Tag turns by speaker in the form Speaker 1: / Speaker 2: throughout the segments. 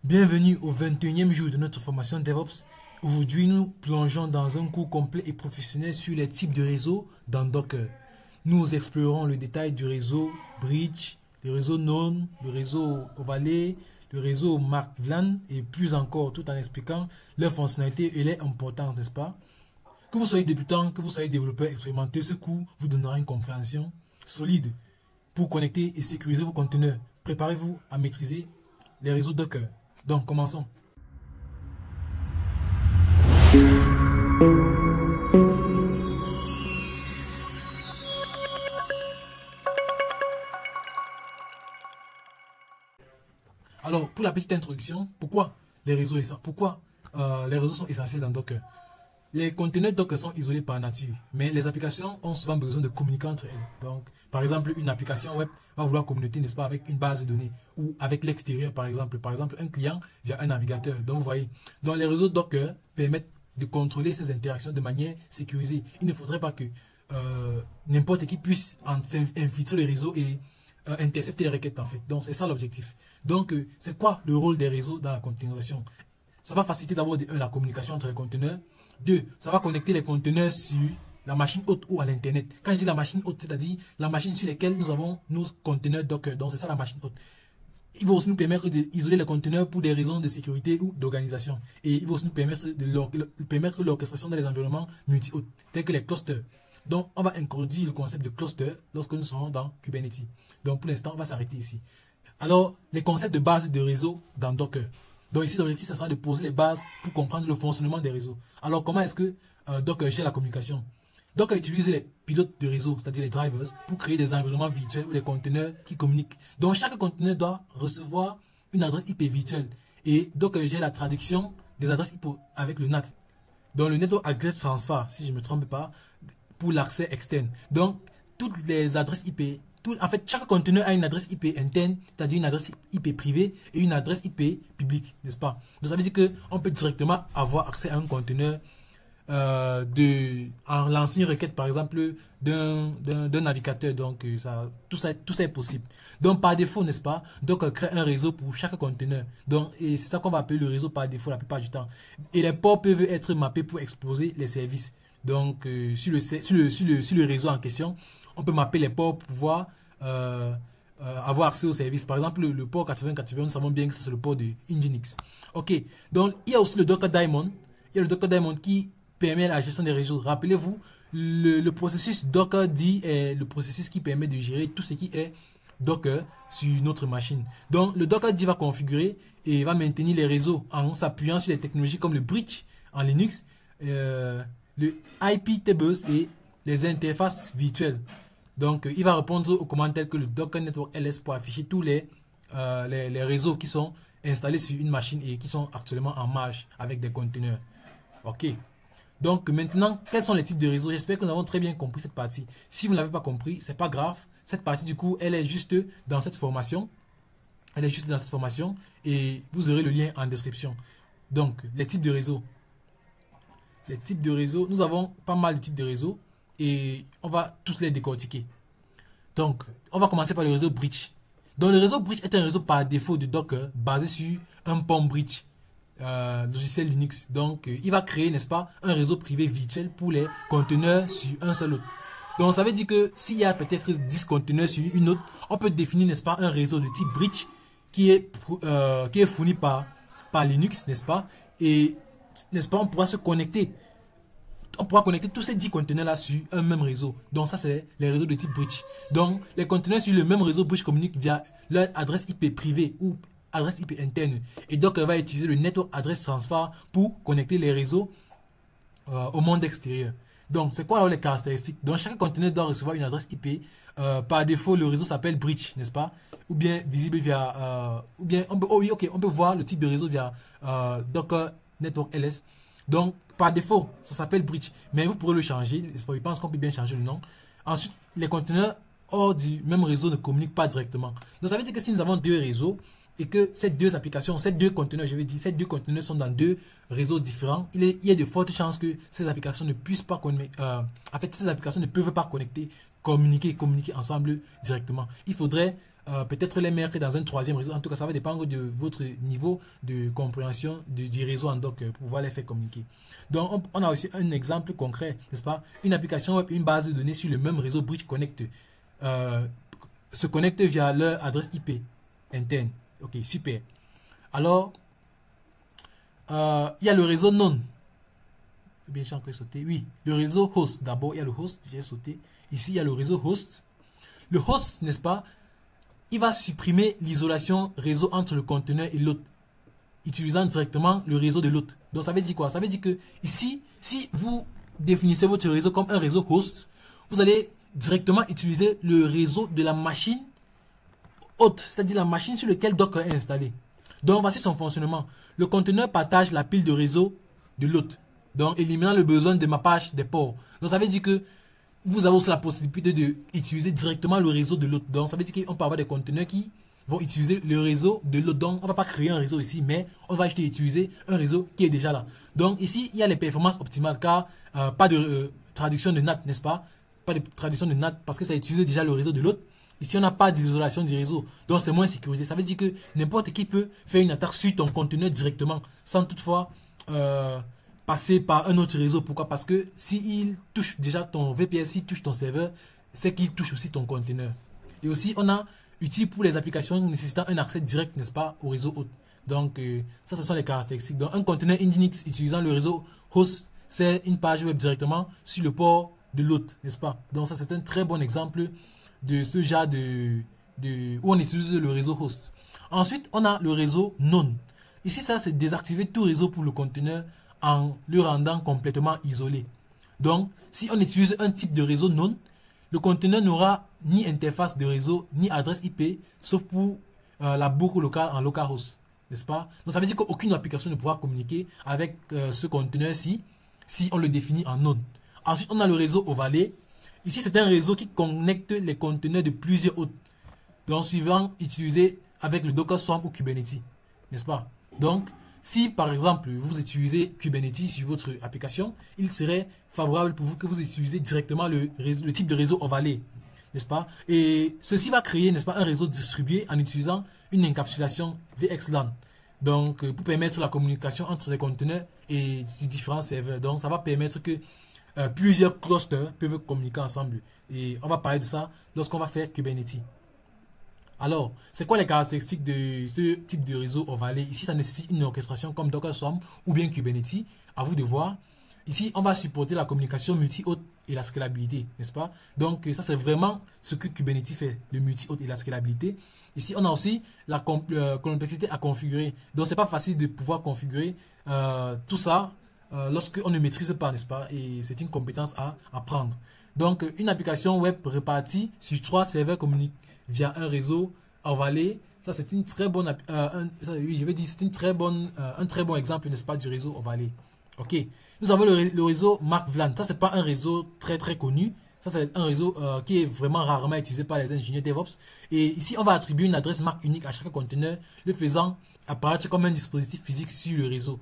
Speaker 1: Bienvenue au 21e jour de notre formation DevOps. Aujourd'hui, nous plongeons dans un cours complet et professionnel sur les types de réseaux dans Docker. Nous explorerons le détail du réseau Bridge, le réseau Known, le réseau Overlay, le réseau MarkVLAN et plus encore, tout en expliquant leurs fonctionnalités et leurs importances, n'est-ce pas? Que vous soyez débutant, que vous soyez développeur expérimenté, ce cours vous donnera une compréhension solide pour connecter et sécuriser vos conteneurs. Préparez-vous à maîtriser les réseaux Docker. Donc, commençons. Alors, pour la petite introduction, pourquoi les réseaux sont essentiels dans Docker? Les conteneurs Docker sont isolés par nature, mais les applications ont souvent besoin de communiquer entre elles. Donc, par exemple, une application web va vouloir communiquer, n'est-ce pas, avec une base de données ou avec l'extérieur, par exemple. Par exemple, un client via un navigateur. Donc, vous voyez, donc les réseaux Docker permettent de contrôler ces interactions de manière sécurisée. Il ne faudrait pas que n'importe qui puisse infiltrer le réseau et intercepter les requêtes, en fait. Donc, c'est ça l'objectif. Donc, c'est quoi le rôle des réseaux dans la containerisation? Ça va faciliter d'abord la communication entre les conteneurs. 2. Ça va connecter les conteneurs sur la machine hôte ou à l'internet. Quand je dis la machine hôte, c'est-à-dire la machine sur laquelle nous avons nos conteneurs Docker. Donc c'est ça la machine hôte. Il va aussi nous permettre d'isoler les conteneurs pour des raisons de sécurité ou d'organisation. Et il va aussi nous permettre l'orchestration dans les environnements multi-hôtes, tels que les clusters. Donc on va introduire le concept de cluster lorsque nous serons dans Kubernetes. Donc pour l'instant, on va s'arrêter ici. Alors, les concepts de base de réseau dans Docker. Donc ici, l'objectif, ce sera de poser les bases pour comprendre le fonctionnement des réseaux. Alors, comment est-ce que Docker gère la communication? Docker utilise les pilotes de réseau, c'est-à-dire les drivers, pour créer des environnements virtuels ou des conteneurs qui communiquent. Donc, chaque conteneur doit recevoir une adresse IP virtuelle. Et Docker gère la traduction des adresses IP avec le NAT. Donc, le Network Address Transfer, si je ne me trompe pas, pour l'accès externe. Donc, toutes les adresses IP... En fait, chaque conteneur a une adresse IP interne, c'est-à-dire une adresse IP privée et une adresse IP publique, n'est-ce pas? Donc ça veut dire qu'on peut directement avoir accès à un conteneur en lançant une requête, par exemple, d'un navigateur. Donc tout ça est possible. Donc par défaut, n'est-ce pas? Donc on crée un réseau pour chaque conteneur. Donc c'est ça qu'on va appeler le réseau par défaut la plupart du temps. Et les ports peuvent être mappés pour exposer les services. Donc sur le réseau en question, on peut mapper les ports pour pouvoir avoir accès aux services. Par exemple, le port 8080, nous savons bien que c'est le port de Nginx. Ok, donc il y a aussi le Docker Daemon. Il y a le Docker Daemon qui permet la gestion des réseaux. Rappelez-vous, le processus Docker est le processus qui permet de gérer tout ce qui est Docker sur notre machine. Donc le Docker va configurer et va maintenir les réseaux en s'appuyant sur les technologies comme le Bridge en Linux, le iptables et les interfaces virtuelles. Donc, il va répondre aux commandes telles que le Docker Network LS pour afficher tous les réseaux qui sont installés sur une machine et qui sont actuellement en marche avec des conteneurs. Ok. Donc, maintenant, quels sont les types de réseaux? J'espère que nous avons très bien compris cette partie. Si vous ne l'avez pas compris, c'est pas grave. Cette partie, du coup, elle est juste dans cette formation. Elle est juste dans cette formation et vous aurez le lien en description. Donc, les types de réseaux. Les types de réseaux, nous avons pas mal de types de réseaux et on va tous les décortiquer. Donc, on va commencer par le réseau Bridge. Donc, le réseau Bridge est un réseau par défaut de Docker basé sur un pont Bridge, logiciel Linux. Donc, il va créer, n'est-ce pas, un réseau privé virtuel pour les conteneurs sur un seul hôte. Donc, ça veut dire que s'il y a peut-être 10 conteneurs sur une hôte, on peut définir, n'est-ce pas, un réseau de type Bridge qui est fourni par Linux, n'est-ce pas, et n'est-ce pas, on pourra se connecter. On pourra connecter tous ces 10 conteneurs-là sur un même réseau. Donc ça, c'est les réseaux de type Bridge. Donc, les conteneurs sur le même réseau Bridge communiquent via leur adresse IP privée ou adresse IP interne. Et donc, elle va utiliser le Network Address Transfer pour connecter les réseaux au monde extérieur. Donc, c'est quoi alors les caractéristiques? Donc, chaque conteneur doit recevoir une adresse IP. Par défaut, le réseau s'appelle Bridge, n'est-ce pas? Ou bien visible via... ou bien, on peut voir le type de réseau via Docker Network LS. Donc, par défaut, ça s'appelle Bridge. Mais vous pourrez le changer. Je pense qu'on peut bien changer le nom. Ensuite, les conteneurs hors du même réseau ne communiquent pas directement. Donc, ça veut dire que si nous avons deux réseaux et que ces deux applications, ces deux conteneurs, je vais dire, ces deux conteneurs sont dans deux réseaux différents, il y a de fortes chances que ces applications ne puissent pas en fait, ces applications ne peuvent pas communiquer ensemble directement. Il faudrait peut-être les mettre dans un troisième réseau. En tout cas, ça va dépendre de votre niveau de compréhension du réseau en doc pour pouvoir les faire communiquer. Donc, on a aussi un exemple concret, n'est-ce pas? Une application web, une base de données sur le même réseau Bridge Connect se connecte via leur adresse IP interne. Ok, super. Alors, il y a le réseau non. Bien, j'ai encore sauté. Oui, le réseau host. D'abord, il y a le host, j'ai sauté. Ici, il y a le réseau host. Le host, n'est-ce pas, il va supprimer l'isolation réseau entre le conteneur et l'autre, utilisant directement le réseau de l'autre. Donc, ça veut dire quoi? Ça veut dire que ici, si vous définissez votre réseau comme un réseau host, vous allez directement utiliser le réseau de la machine hôte, c'est-à-dire la machine sur laquelle Docker est installé. Donc, voici son fonctionnement. Le conteneur partage la pile de réseau de l'hôte, donc éliminant le besoin de mappage des ports. Donc, ça veut dire que vous avez aussi la possibilité d'utiliser directement le réseau de l'autre. Donc, ça veut dire qu'on peut avoir des conteneurs qui vont utiliser le réseau de l'autre. Donc, on ne va pas créer un réseau ici, mais on va juste utiliser un réseau qui est déjà là. Donc, ici, il y a les performances optimales, car pas de traduction de NAT, n'est-ce pas? Pas de traduction de NAT, parce que ça utilise déjà le réseau de l'autre. Ici, on n'a pas d'isolation du réseau, donc c'est moins sécurisé. Ça veut dire que n'importe qui peut faire une attaque sur ton conteneur directement, sans toutefois passer par un autre réseau. Pourquoi? Parce que s'il touche déjà ton VPS, s'il touche ton serveur, c'est qu'il touche aussi ton conteneur. Et aussi, on a utile pour les applications nécessitant un accès direct, n'est-ce pas, au réseau hôte. Donc, ça, ce sont les caractéristiques. Donc, un conteneur Nginx utilisant le réseau host, c'est une page web directement sur le port de l'hôte, n'est-ce pas? Donc, ça, c'est un très bon exemple de ce genre où on utilise le réseau host. Ensuite, on a le réseau non. Ici, ça, c'est désactiver tout réseau pour le conteneur en le rendant complètement isolé. Donc, si on utilise un type de réseau non, le conteneur n'aura ni interface de réseau, ni adresse IP, sauf pour la boucle locale en localhost, n'est-ce pas? Donc, ça veut dire qu'aucune application ne pourra communiquer avec ce conteneur-ci si on le définit en non. Ensuite, on a le réseau overlay. Ici, c'est un réseau qui connecte les conteneurs de plusieurs hôtes, donc suivant utilisé avec le Docker Swarm ou Kubernetes, n'est-ce pas? Donc, si par exemple vous utilisez Kubernetes sur votre application, il serait favorable pour vous que vous utilisez directement le type de réseau overlay, n'est-ce pas? Et ceci va créer, n'est-ce pas, un réseau distribué en utilisant une encapsulation VXLAN. Donc, pour permettre la communication entre les conteneurs et différents serveurs. Donc, ça va permettre que plusieurs clusters peuvent communiquer ensemble. Et on va parler de ça lorsqu'on va faire Kubernetes. Alors, c'est quoi les caractéristiques de ce type de réseau overlay? Ici, ça nécessite une orchestration comme Docker Swarm ou bien Kubernetes. À vous de voir. Ici, on va supporter la communication multi-hôte et la scalabilité, n'est-ce pas? Donc, ça, c'est vraiment ce que Kubernetes fait, le multi-hôte et la scalabilité. Ici, on a aussi la complexité à configurer. Donc, c'est pas facile de pouvoir configurer tout ça lorsqu'on ne maîtrise pas, n'est-ce pas? Et c'est une compétence à apprendre. Donc, une application web répartie sur 3 serveurs communique via un réseau overlay. Ça, c'est une très bonne, oui, je vais dire, c'est une très bonne, un très bon exemple, n'est-ce pas, du réseau overlay. Ok. Nous avons le réseau MarkVLAN. Ça, c'est pas un réseau très très connu. Ça, c'est un réseau qui est vraiment rarement utilisé par les ingénieurs DevOps. Et ici, on va attribuer une adresse MAC unique à chaque conteneur, le faisant apparaître comme un dispositif physique sur le réseau,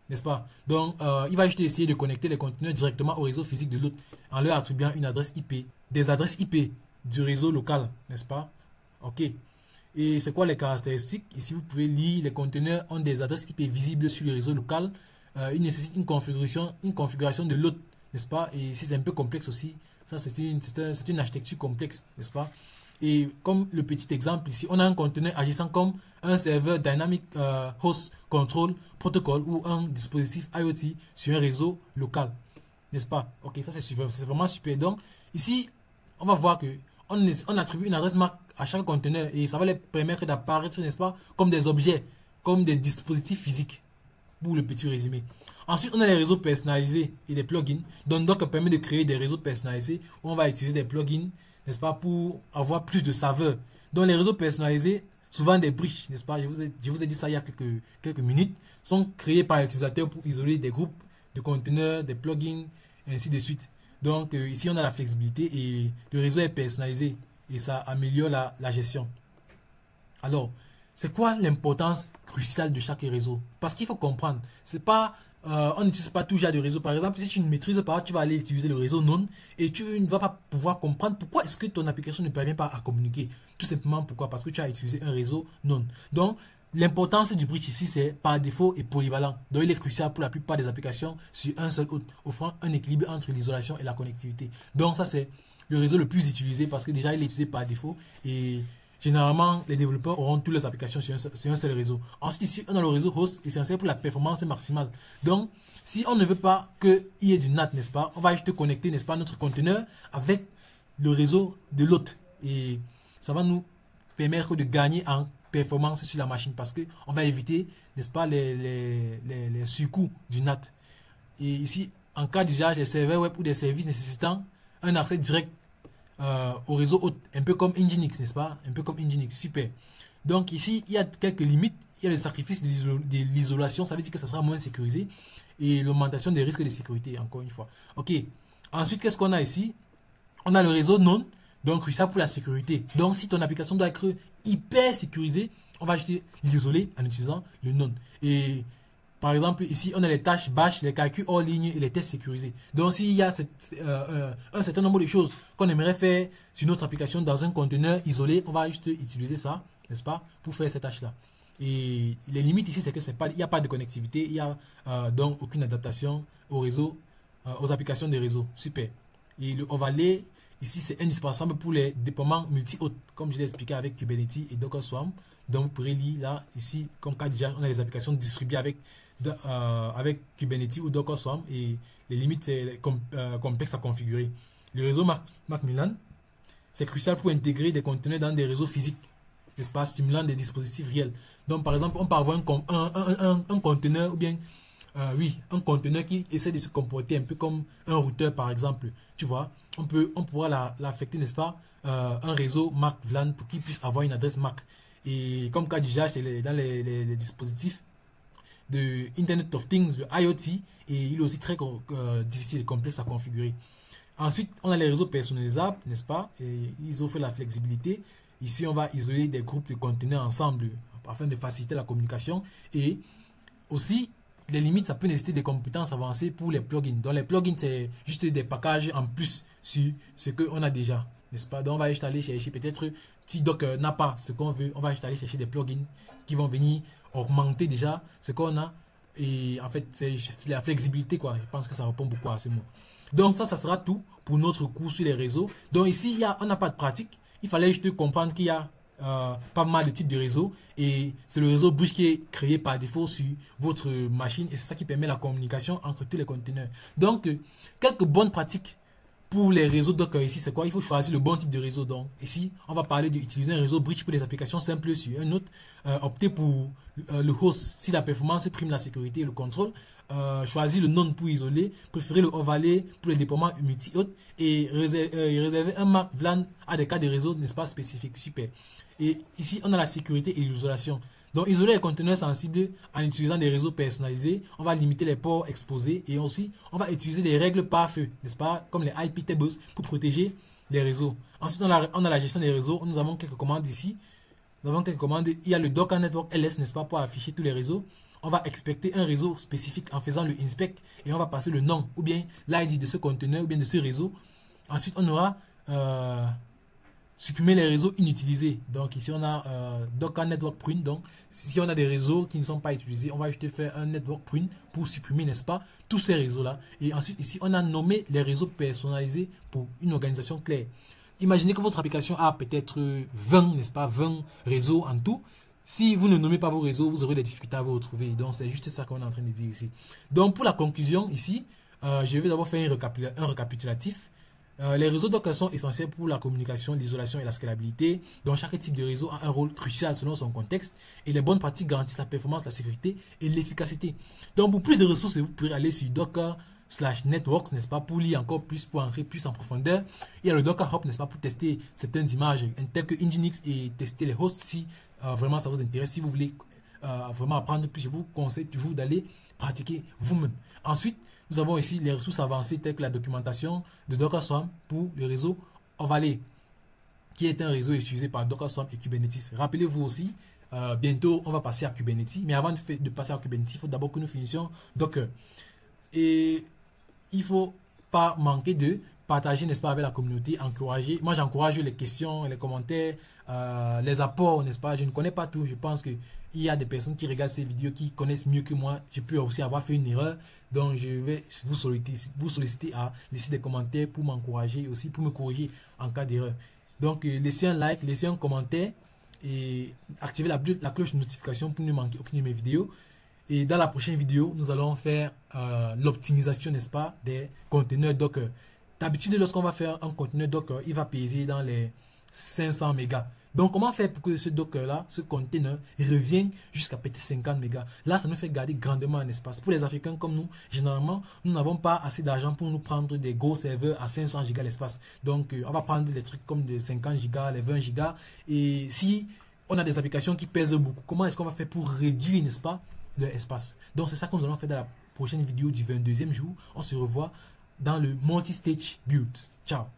Speaker 1: n'est-ce pas? Donc, il va juste essayer de connecter les conteneurs directement au réseau physique de l'autre en leur attribuant une adresse IP, des adresses IP du réseau local, n'est-ce pas? Ok. Et c'est quoi les caractéristiques? Ici, vous pouvez lire, les conteneurs ont des adresses IP visibles sur le réseau local. Il nécessite une configuration de l'hôte, n'est-ce pas? Et ici, c'est un peu complexe aussi. Ça, c'est une architecture complexe, n'est-ce pas? Et comme le petit exemple ici, on a un conteneur agissant comme un serveur Dynamic Host Control Protocol ou un dispositif IoT sur un réseau local, n'est-ce pas? Ok, ça c'est vraiment super. Donc, ici, on va voir que on attribue une adresse MAC à chaque conteneur et ça va leur permettre d'apparaître, n'est-ce pas, comme des objets, comme des dispositifs physiques, pour le petit résumé. Ensuite, on a les réseaux personnalisés et des plugins. Donc, Docker permet de créer des réseaux personnalisés où on va utiliser des plugins, n'est-ce pas, pour avoir plus de saveur. Donc, les réseaux personnalisés, souvent des bridges, n'est-ce pas, je vous ai dit ça il y a quelques minutes, sont créés par l'utilisateur pour isoler des groupes de conteneurs, des plugins, et ainsi de suite. Donc, ici, on a la flexibilité et le réseau est personnalisé et ça améliore la gestion. Alors, c'est quoi l'importance cruciale de chaque réseau? Parce qu'il faut comprendre, c'est pas on n'utilise pas toujours de réseau. Par exemple, si tu ne maîtrises pas, tu vas aller utiliser le réseau non et tu ne vas pas pouvoir comprendre pourquoi est-ce que ton application ne parvient pas à communiquer. Tout simplement pourquoi? Parce que tu as utilisé un réseau non. Donc, l'importance du bridge ici, c'est par défaut et polyvalent. Donc, il est crucial pour la plupart des applications sur un seul hôte, offrant un équilibre entre l'isolation et la connectivité. Donc, ça, c'est le réseau le plus utilisé parce que déjà, il est utilisé par défaut et généralement, les développeurs auront toutes les applications sur un seul réseau. Ensuite, ici, on a le réseau host essentiel pour la performance maximale. Donc, si on ne veut pas qu'il y ait du NAT, n'est-ce pas, on va juste connecter, n'est-ce pas, notre conteneur avec le réseau de l'autre. Et ça va nous permettre de gagner en performance sur la machine parce qu'on va éviter, n'est-ce pas, les surcoûts du NAT. Et ici, en cas d'usage des serveurs web ou des services nécessitant un accès direct au réseau haute, un peu comme Nginx, n'est-ce pas? Un peu comme Nginx, super. Donc ici, il y a quelques limites. Il y a le sacrifice de l'isolation, ça veut dire que ça sera moins sécurisé. Et l'augmentation des risques de sécurité, encore une fois. Ok. Ensuite, qu'est-ce qu'on a ici? On a le réseau non, donc ça pour la sécurité. Donc si ton application doit être hyper sécurisée, on va juste l'isoler en utilisant le non. Et par exemple, ici, on a les tâches bash, les calculs hors ligne et les tests sécurisés. Donc, s'il y a un certain nombre de choses qu'on aimerait faire sur notre application dans un conteneur isolé, on va juste utiliser ça, n'est-ce pas, pour faire ces tâches-là. Et les limites ici, c'est que il n'y a pas de connectivité, il n'y a donc aucune adaptation au réseau, aux applications des réseaux. Super. Et le overlay, ici, c'est indispensable pour les déploiements multi-hôtes, comme je l'ai expliqué avec Kubernetes et Docker Swarm. Donc, vous pourrez lire là, ici, comme cas déjà, on a les applications distribuées avec Kubernetes ou Docker Swarm et les limites c'est complexes à configurer. Le réseau Macmillan, c'est crucial pour intégrer des conteneurs dans des réseaux physiques, n'est-ce pas, stimulant des dispositifs réels. Donc par exemple, on peut avoir un conteneur ou bien un conteneur qui essaie de se comporter un peu comme un routeur par exemple. Tu vois, on pourra l'affecter, n'est-ce pas, un réseau MAC-VLAN pour qu'il puisse avoir une adresse MAC. Et comme cas d'usage, c'est dans les dispositifs de Internet of Things, le IoT, et il est aussi très difficile et complexe à configurer. Ensuite, on a les réseaux personnalisables, n'est-ce pas? Et ils offrent la flexibilité. Ici, on va isoler des groupes de conteneurs ensemble afin de faciliter la communication. Et aussi, les limites, ça peut nécessiter des compétences avancées pour les plugins. Donc, les plugins, c'est juste des packages en plus sur ce qu'on a déjà, n'est-ce pas? Donc, on va juste aller chercher peut-être, si Docker n'a pas ce qu'on veut, on va juste aller chercher des plugins qui vont venir augmenter déjà ce qu'on a. Et en fait, c'est la flexibilité, quoi. Je pense que ça répond beaucoup à ce mot. Donc, ça sera tout pour notre cours sur les réseaux. Donc, ici, on n'a pas de pratique. Il fallait juste comprendre qu'il y a pas mal de types de réseaux et c'est le réseau bridge qui est créé par défaut sur votre machine et c'est ça qui permet la communication entre tous les conteneurs. Donc, quelques bonnes pratiques pour les réseaux Docker ici, c'est quoi? Il faut choisir le bon type de réseau. Donc, ici, on va parler d'utiliser un réseau bridge pour des applications simples sur un autre. Opter pour le host si la performance prime la sécurité et le contrôle. Choisir le non pour isoler. Préférer le overlay pour les déploiements multi-hôtes. Et réserver un Mac VLAN à des cas de réseau, n'est-ce pas, spécifiques. Super. Et ici, on a la sécurité et l'isolation. Donc, isoler les conteneurs sensibles en utilisant des réseaux personnalisés. On va limiter les ports exposés et aussi, on va utiliser des règles pare-feu, n'est-ce pas, comme les IP tables pour protéger les réseaux. Ensuite, on a la gestion des réseaux. Nous avons quelques commandes ici. Nous avons quelques commandes. Il y a le Docker Network LS, n'est-ce pas, pour afficher tous les réseaux. On va expecter un réseau spécifique en faisant le inspect et on va passer le nom ou bien l'ID de ce conteneur ou bien de ce réseau. Ensuite, on aura supprimer les réseaux inutilisés. Donc ici on a Docker Network Prune. Donc si on a des réseaux qui ne sont pas utilisés, on va juste faire un Network Prune pour supprimer, n'est-ce pas, tous ces réseaux là. Et ensuite ici on a nommé les réseaux personnalisés pour une organisation claire. Imaginez que votre application a peut-être 20, n'est-ce pas, 20 réseaux en tout. Si vous ne nommez pas vos réseaux, vous aurez des difficultés à vous retrouver. Donc c'est juste ça qu'on est en train de dire ici. Donc pour la conclusion ici, je vais d'abord faire un récapitulatif. Les réseaux Docker sont essentiels pour la communication, l'isolation et la scalabilité. Donc chaque type de réseau a un rôle crucial selon son contexte et les bonnes pratiques garantissent la performance, la sécurité et l'efficacité. Donc pour plus de ressources, vous pourrez aller sur Docker/Networks, n'est-ce pas, pour lire encore plus, pour entrer plus en profondeur. Il y a le Docker Hub, n'est-ce pas, pour tester certaines images telles que Nginx et tester les hosts si vraiment ça vous intéresse. Si vous voulez vraiment apprendre plus, je vous conseille toujours d'aller pratiquer vous-même. Ensuite, nous avons ici les ressources avancées telles que la documentation de Docker Swarm pour le réseau Overlay, qui est un réseau utilisé par Docker Swarm et Kubernetes. Rappelez-vous aussi, bientôt, on va passer à Kubernetes. Mais avant de passer à Kubernetes, il faut d'abord que nous finissions Docker. Et il faut pas manquer de partager, n'est-ce pas, avec la communauté, encourager. Moi, j'encourage les questions, les commentaires, les apports, n'est-ce pas. Je ne connais pas tout. Je pense que il y a des personnes qui regardent ces vidéos qui connaissent mieux que moi. Je peux aussi avoir fait une erreur. Donc, je vais vous solliciter à laisser des commentaires pour m'encourager, aussi pour me corriger en cas d'erreur. Donc, laissez un like, laissez un commentaire et activez la cloche de notification pour ne manquer aucune de mes vidéos. Et dans la prochaine vidéo, nous allons faire l'optimisation, n'est-ce pas, des conteneurs Docker. D'habitude, lorsqu'on va faire un conteneur Docker, il va peser dans les 500 mégas. Donc, comment faire pour que ce Docker-là, ce conteneur, revienne jusqu'à peut-être 50 mégas? Là, ça nous fait garder grandement un espace. Pour les Africains comme nous, généralement, nous n'avons pas assez d'argent pour nous prendre des gros serveurs à 500 gigas l'espace. Donc, on va prendre des trucs comme les 50 gigas, les 20 gigas. Et si on a des applications qui pèsent beaucoup, comment est-ce qu'on va faire pour réduire, n'est-ce pas, leur espace? Donc, c'est ça que nous allons faire dans la prochaine vidéo du 22e jour. On se revoit dans le multi-stage build. Ciao!